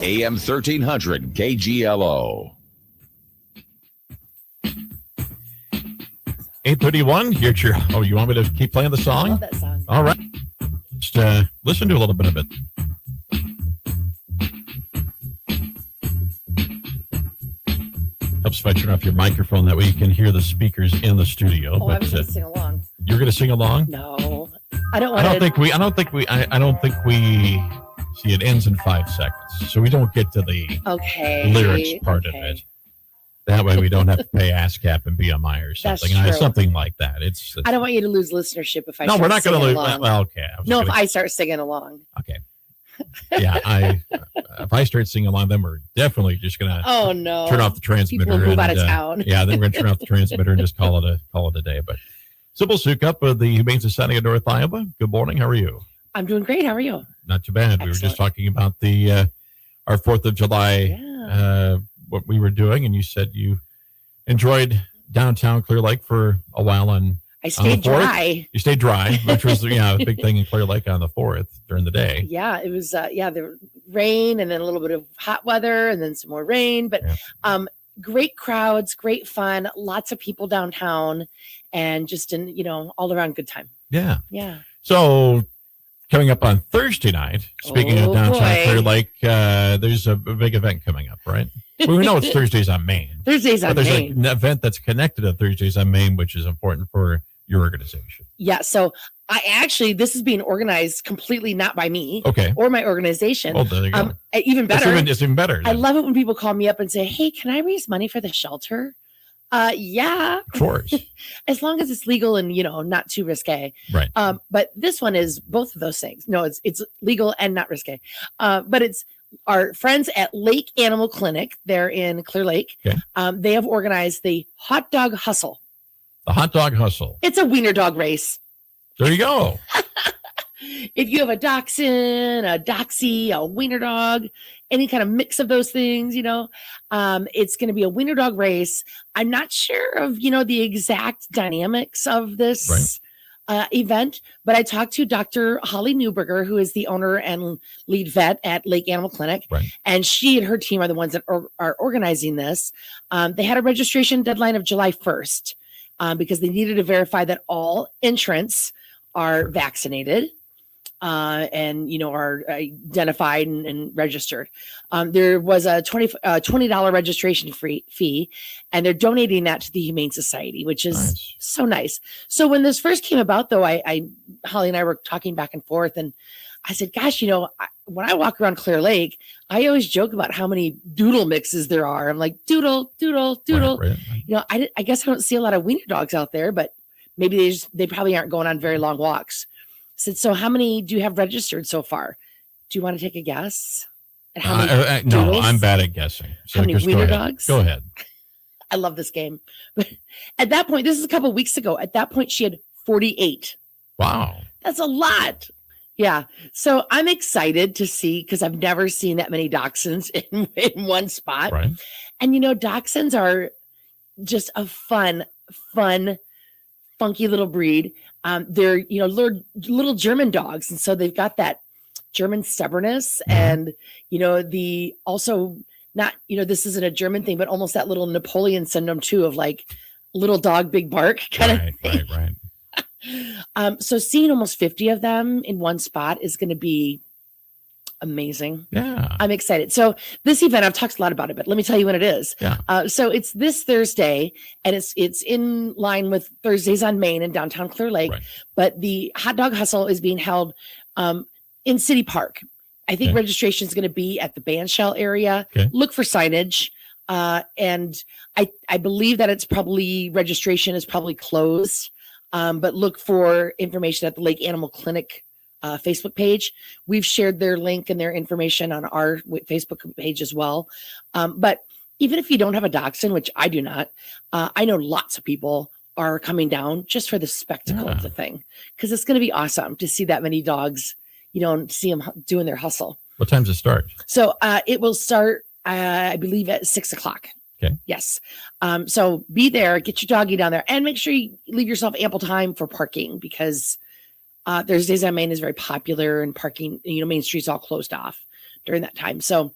AM 1300 KGLO. 8:31. Here's your. Oh, you want me to keep playing the song? I love that song. All right. Just listen to a little bit of it. Helps if I turn off your microphone. That way you can hear the speakers in the studio. Oh, I was going to sing along. You're going to sing along? No, I don't want I don't think we. See, it ends in 5 seconds, so we don't get to the lyrics part of it. That way, we don't have to pay ASCAP and BMI or something. That's true. Something like that. It's I don't want you to lose listenership if I. No, we're not going to lose. Well, okay. If I start singing along. Okay. Yeah, if I start singing along, then we're definitely just going to. Oh no! Turn off the transmitter. People move out of town. Yeah, then we're going to turn off the transmitter and just call it a day. But Sybil Soukup of the Humane Society of North Iowa. Good morning. How are you? I'm doing great. How are you? Not too bad. Excellent. We were just talking about our 4th of July, what we were doing, and you said you enjoyed downtown Clear Lake for a while. I stayed dry. You stayed dry, which was a big thing in Clear Lake on the 4th during the day. Yeah, it was. The rain and then a little bit of hot weather and then some more rain, but great crowds, great fun, lots of people downtown, and just all around good time. Yeah. Yeah. So. Coming up on Thursday night, speaking of downtown Clear Lake, there's a big event coming up, right? Well, we know it's Thursdays on Main. There's an event that's connected to Thursdays on Main, which is important for your organization. Yeah, so this is being organized completely not by me or my organization. Oh, there you go. Even better. It's even better. I love it when people call me up and say, hey, can I raise money for the shelter? Yeah, of course. As long as it's legal and not too risque. Right. But this one is both of those things. No, it's legal and not risque. But it's our friends at Lake Animal Clinic. They're in Clear Lake. Okay. They have organized the Hot Dog Hustle. The Hot Dog Hustle. It's a wiener dog race. There you go. If you have a dachshund, a doxy, a wiener dog, any kind of mix of those things, it's going to be a wiener dog race. I'm not sure of, the exact dynamics of this event, but I talked to Dr. Holly Newberger, who is the owner and lead vet at Lake Animal Clinic. Right. And she and her team are the ones that are organizing this. They had a registration deadline of July 1st because they needed to verify that all entrants are vaccinated. And are identified and registered. There was a $20 registration fee, and they're donating that to the Humane Society, which is so nice. So when this first came about, though, Holly and I were talking back and forth, and I said, "Gosh, when I walk around Clear Lake, I always joke about how many doodle mixes there are. I'm like doodle, doodle, doodle. Right. I guess I don't see a lot of wiener dogs out there, but maybe they probably aren't going on very long walks." Said, so how many do you have registered so far? Do you want to take a guess? At how many no, I'm bad at guessing. So how many wiener dogs? Go ahead. I love this game. But at that point, this is a couple of weeks ago. At that point, she had 48. Wow. That's a lot. Yeah. So I'm excited to see, because I've never seen that many dachshunds in one spot. Right. And, dachshunds are just a fun, funky little breed. They're, little German dogs. And so they've got that German stubbornness and, the also not, this isn't a German thing, but almost that little Napoleon syndrome too, of like little dog, big bark kind of thing. Right. So seeing almost 50 of them in one spot is going to be amazing. Yeah. I'm excited. So this event, I've talked a lot about it, but let me tell you when it is. Yeah. So it's this Thursday, and it's in line with Thursdays on Main in downtown Clear Lake. Right. But the Hot Dog Hustle is being held in City Park. I think registration is going to be at the bandshell area. Okay. Look for signage. And I believe that registration is probably closed. But look for information at the Lake Animal Clinic Facebook page. We've shared their link and their information on our Facebook page as well. But even if you don't have a dachshund, which I do not, I know lots of people are coming down just for the spectacle of the thing, because it's going to be awesome to see that many dogs, and see them doing their hustle. What time does it start? So it will start, I believe, at 6:00. Okay. Yes. So be there, get your doggy down there, and make sure you leave yourself ample time for parking, because Thursdays on Main is very popular, and parking, Main Street's all closed off during that time. So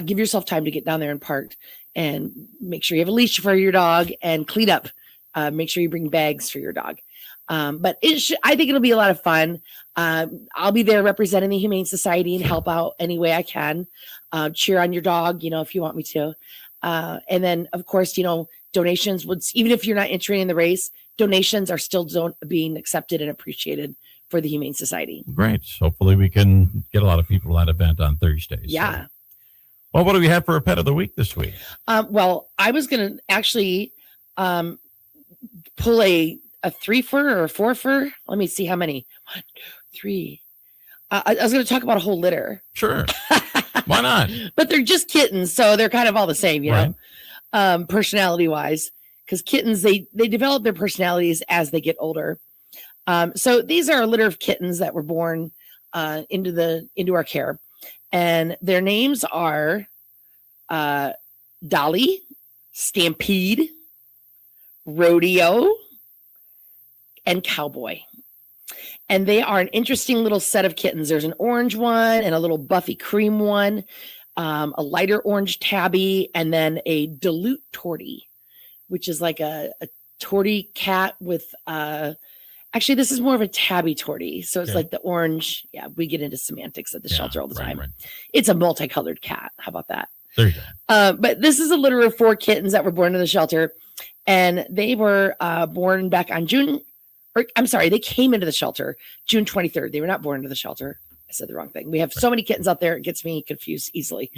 give yourself time to get down there and park, and make sure you have a leash for your dog and clean up. Make sure you bring bags for your dog. But I think it'll be a lot of fun. I'll be there representing the Humane Society and help out any way I can. Cheer on your dog, if you want me to. And then, of course, donations would, even if you're not entering in the race, donations are still being accepted and appreciated for the Humane Society. Great. Hopefully we can get a lot of people to that event on Thursday. Yeah. So. Well, what do we have for a pet of the week this week? Well, I was going to actually pull a 3-fur or a 4-fur. Let me see how many. 1, 2, 3. I was going to talk about a whole litter. Sure. Why not? But they're just kittens, so they're kind of all the same, right. Personality wise, because kittens, they develop their personalities as they get older. So these are a litter of kittens that were born into our care, and their names are Dolly, Stampede, Rodeo, and Cowboy. And they are an interesting little set of kittens. There's an orange one and a little buffy cream one, a lighter orange tabby, and then a dilute tortie, which is like a tortie cat with actually this is more of a tabby tortie. So it's like the orange. Yeah, we get into semantics at the shelter all the time. Right. It's a multicolored cat. How about that? There you go. But this is a litter of 4 kittens that were born in the shelter, and they were born back on they came into the shelter June 23rd. They were not born into the shelter. I said the wrong thing. We have so many kittens out there. It gets me confused easily.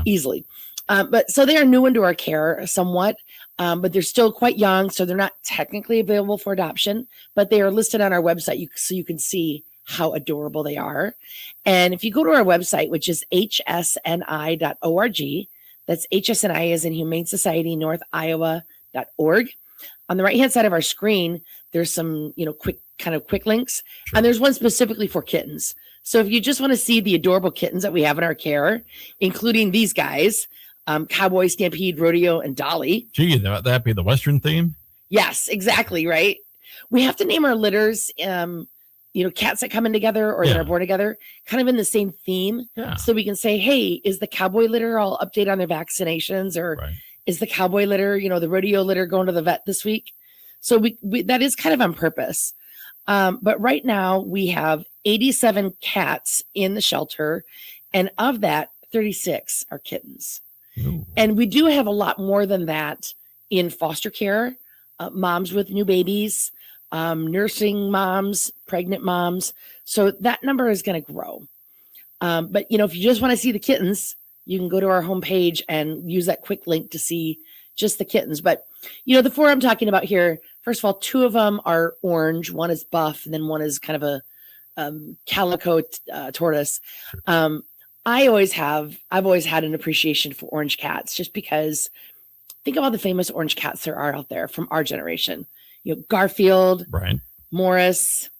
Easily. But so they are new into our care somewhat, but they're still quite young. So they're not technically available for adoption, but they are listed on our website. So you can see how adorable they are. And if you go to our website, which is hsni.org, that's HSNI as in Humane Society North Iowa.org. On the right-hand side of our screen, there's some, quick links. Sure. And there's one specifically for kittens. So if you just want to see the adorable kittens that we have in our care, including these guys, Cowboy, Stampede, Rodeo, and Dolly. Gee, that'd be the Western theme? Yes, exactly, right? We have to name our litters, cats that come in together or that are born together, kind of in the same theme. Yeah. So we can say, hey, is the Cowboy litter all update on their vaccinations, or is the Cowboy litter, the Rodeo litter going to the vet this week? So we that is kind of on purpose. But right now we have 87 cats in the shelter, and of that, 36 are kittens. Ooh. And we do have a lot more than that in foster care, moms with new babies, nursing moms, pregnant moms. So that number is going to grow. But, if you just want to see the kittens, you can go to our homepage and use that quick link to see just the kittens. But, the 4 I'm talking about here, first of all, 2 of them are orange. One is buff, and then one is kind of a calico tortoise. I've always had an appreciation for orange cats, just because think of all the famous orange cats there are out there from our generation. Garfield, Morris,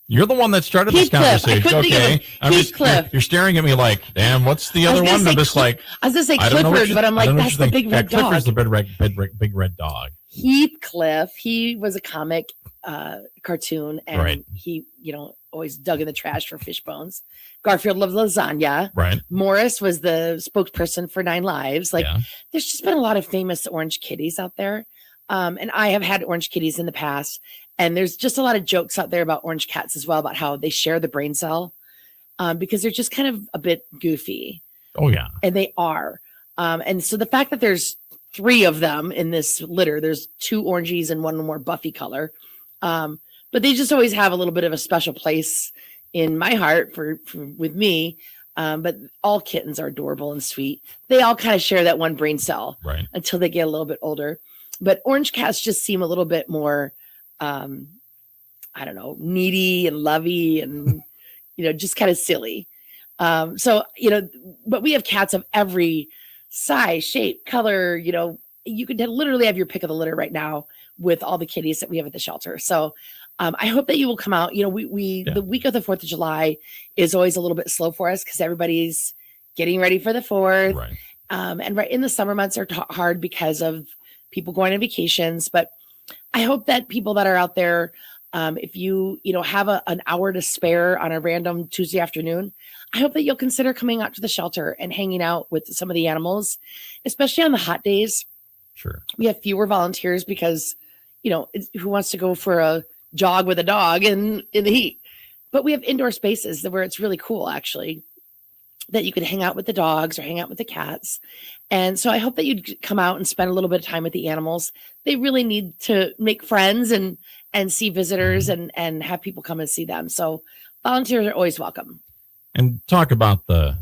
you're the one that started this conversation. Okay. You're staring at me like, damn, what's the other one? I'm just like, I was going to say Clifford, but I'm like, that's the big red dog. Clifford's the big red dog. Heathcliff, he was a comic cartoon, and he, always dug in the trash for fish bones. Garfield loved lasagna. Right. Morris was the spokesperson for 9 Lives. There's just been a lot of famous orange kitties out there. And I have had orange kitties in the past. And there's just a lot of jokes out there about orange cats as well, about how they share the brain cell because they're just kind of a bit goofy. Oh, yeah. And they are. And so the fact that there's 3 of them in this litter, there's 2 orangies and 1 more buffy color. But they just always have a little bit of a special place in my heart for with me. But all kittens are adorable and sweet. They all kind of share that one brain cell until they get a little bit older. But orange cats just seem a little bit more, needy and lovey and, just kind of silly. But we have cats of every size, shape, color. You could literally have your pick of the litter right now with all the kitties that we have at the shelter. So I hope that you will come out. The week of the 4th of July is always a little bit slow for us because everybody's getting ready for the 4th. Right. And right in the summer months are hard because of people going on vacations. But I hope that people that are out there, if you have an hour to spare on a random Tuesday afternoon, I hope that you'll consider coming out to the shelter and hanging out with some of the animals, especially on the hot days. Sure. We have fewer volunteers because, who wants to go for a jog with a dog in the heat? But we have indoor spaces where it's really cool, actually, that you can hang out with the dogs or hang out with the cats. And so I hope that you'd come out and spend a little bit of time with the animals. They really need to make friends and see visitors and have people come and see them. So volunteers are always welcome. And talk about the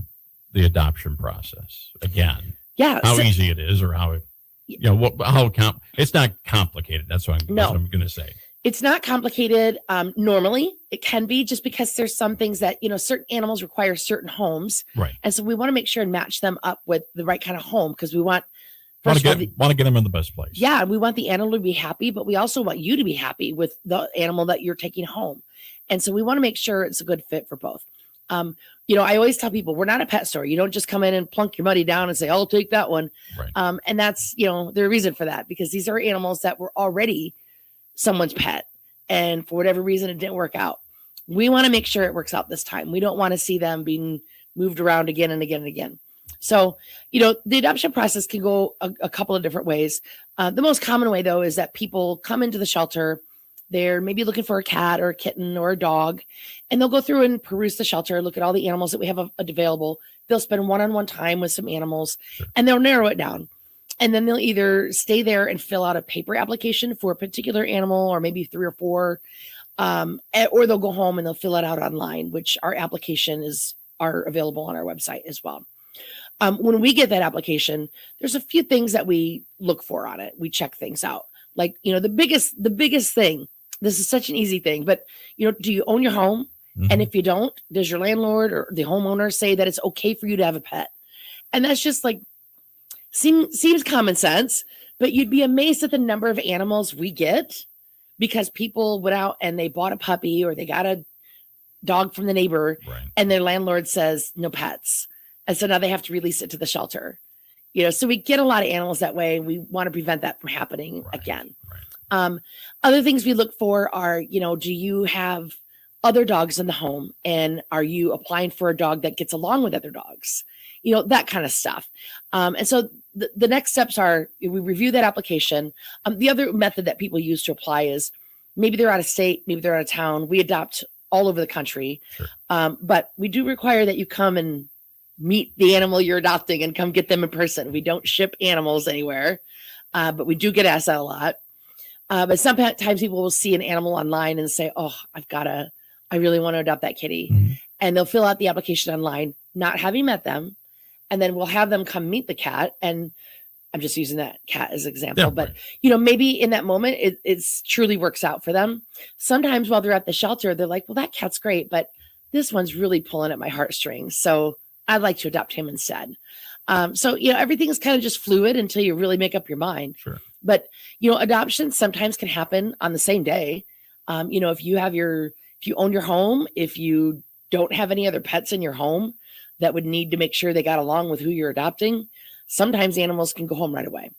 adoption process again. Yeah. How easy it is, or how it, it's not complicated. That's what I'm going to say. It's not complicated. Normally it can be, just because there's some things that, certain animals require certain homes. Right. And so we want to make sure and match them up with the right kind of home, because we want to get them in the best place. Yeah. We want the animal to be happy, but we also want you to be happy with the animal that you're taking home. And so we want to make sure it's a good fit for both. I always tell people, we're not a pet store. You don't just come in and plunk your money down and say, I'll take that one. Right. And that's, there's a reason for that, because these are animals that were already someone's pet, and for whatever reason it didn't work out. We want to make sure it works out this time. We don't want to see them being moved around again and again and again. So, the adoption process can go a couple of different ways. The most common way, though, is that people come into the shelter. They're maybe looking for a cat or a kitten or a dog, and they'll go through and peruse the shelter, look at all the animals that we have available. They'll spend one-on-one time with some animals, and they'll narrow it down. And then they'll either stay there and fill out a paper application for a particular animal, or maybe 3 or 4, or they'll go home and they'll fill it out online, which our application are available on our website as well. When we get that application, there's a few things that we look for on it. We check things out. Like, the biggest thing, this is such an easy thing, but, do you own your home? Mm-hmm. And if you don't, does your landlord or the homeowner say that it's okay for you to have a pet? And that's just like, seems common sense, but you'd be amazed at the number of animals we get because people went out and they bought a puppy or they got a dog from the neighbor, right, and their landlord says no pets. And so now they have to release it to the shelter. So we get a lot of animals that way. We want to prevent that from happening again. Right. Other things we look for are, do you have other dogs in the home, and are you applying for a dog that gets along with other dogs? That kind of stuff. And so the next steps are, we review that application. The other method that people use to apply is maybe they're out of state, maybe they're out of town. We adopt all over the country. Sure. But we do require that you come and meet the animal you're adopting and come get them in person. We don't ship animals anywhere, but we do get asked that a lot. But sometimes people will see an animal online and say, oh, I really want to adopt that kitty. Mm-hmm. And they'll fill out the application online, not having met them. And then we'll have them come meet the cat. And I'm just using that cat as an example, but maybe in that moment, it's truly works out for them. Sometimes while they're at the shelter, they're like, well, that cat's great, but this one's really pulling at my heartstrings. So I'd like to adopt him instead. So everything is kind of just fluid until you really make up your mind. Sure. But, adoptions sometimes can happen on the same day. If you own your home, if you don't have any other pets in your home that would need to make sure they got along with who you're adopting, sometimes animals can go home right away.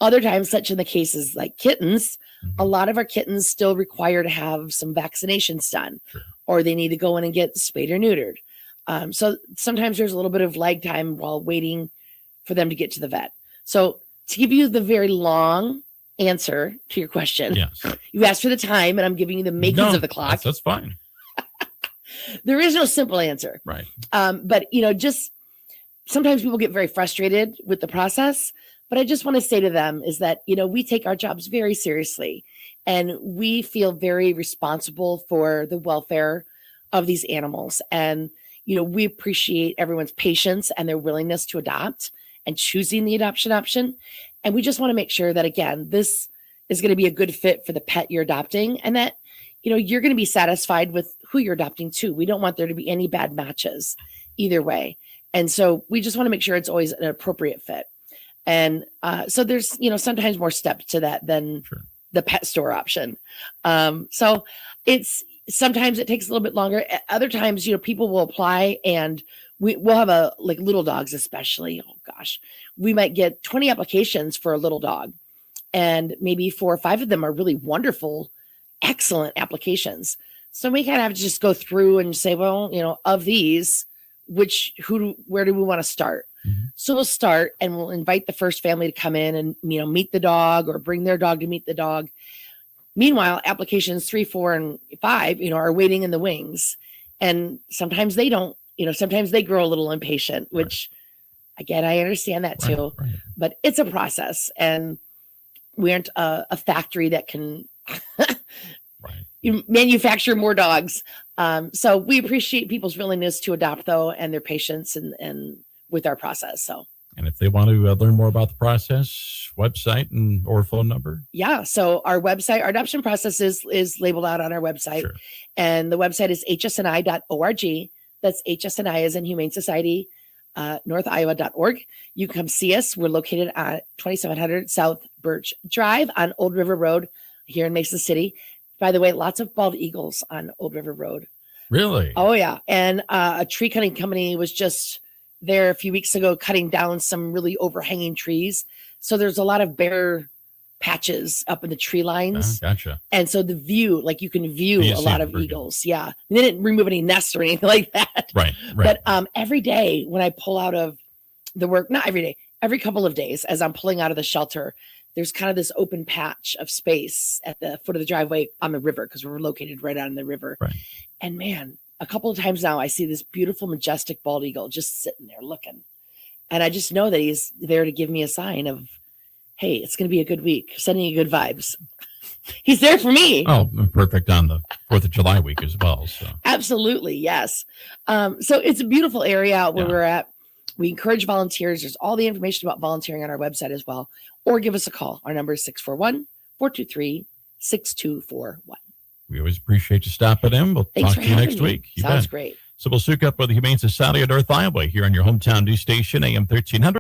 Other times, such in the cases like kittens, mm-hmm, a lot of our kittens still require to have some vaccinations done, sure, or they need to go in and get spayed or neutered. So sometimes there's a little bit of lag time while waiting for them to get to the vet. So to give you the very long answer to your question, yes, you asked for the time, and I'm giving you the makings of the clock. That's fine. There is no simple answer. Right. But, just sometimes people get very frustrated with the process. But I just want to say to them is that, we take our jobs very seriously, and we feel very responsible for the welfare of these animals. And, we appreciate everyone's patience and their willingness to adopt and choosing the adoption option. And we just want to make sure that, again, this is going to be a good fit for the pet you're adopting, and that, you're going to be satisfied with who you're adopting too. We don't want there to be any bad matches either way. And so we just want to make sure it's always an appropriate fit. And so there's, sometimes more steps to that than sure, the pet store option. So sometimes it takes a little bit longer. Other times, people will apply, and we'll have little dogs, especially. Oh gosh, we might get 20 applications for a little dog, and maybe 4 or 5 of them are really wonderful, excellent applications. So we kind of have to just go through and say, well, of these, where do we want to start? Mm-hmm. So we'll start and we'll invite the first family to come in and, meet the dog or bring their dog to meet the dog. Meanwhile, applications 3, 4, and 5, are waiting in the wings. And sometimes they don't, sometimes they grow a little impatient, which again, I understand that too, but it's a process and we aren't a factory that can manufacture more dogs. So we appreciate people's willingness to adopt though, and their patience and with our process. So, and if they want to learn more about the process, website or phone number. Yeah. So our website, our adoption process is labeled out on our website. Sure. And the website is hsni.org. That's HSNI as in Humane Society, northiowa.org. You can come see us. We're located at 2700 South Birch Drive on Old River Road here in Mason City. By the way, lots of bald eagles on Old River Road. Really? Oh, yeah. And a tree cutting company was just there a few weeks ago cutting down some really overhanging trees. So there's a lot of bare patches up in the tree lines. Gotcha. And so the view, like you can view a lot of eagles. Yeah. And they didn't remove any nests or anything like that. Right. But every day when I pull out of the work, not every day, every couple of days, as I'm pulling out of the shelter, there's kind of this open patch of space at the foot of the driveway on the river because we're located right on the river. Right. And man, a couple of times now I see this beautiful, majestic bald eagle just sitting there looking. And I just know that he's there to give me a sign of, hey, it's going to be a good week, sending you good vibes. He's there for me. Oh, perfect on the 4th of July week as well. So absolutely. Yes. So it's a beautiful area out where we're at. We encourage volunteers. There's all the information about volunteering on our website as well, or give us a call. Our number is 641-423-6241. We always appreciate you stopping in. We'll talk to you next week. Sounds great. Sybil Soukup with the Humane Society of North Iowa here on your hometown news station, AM 1300.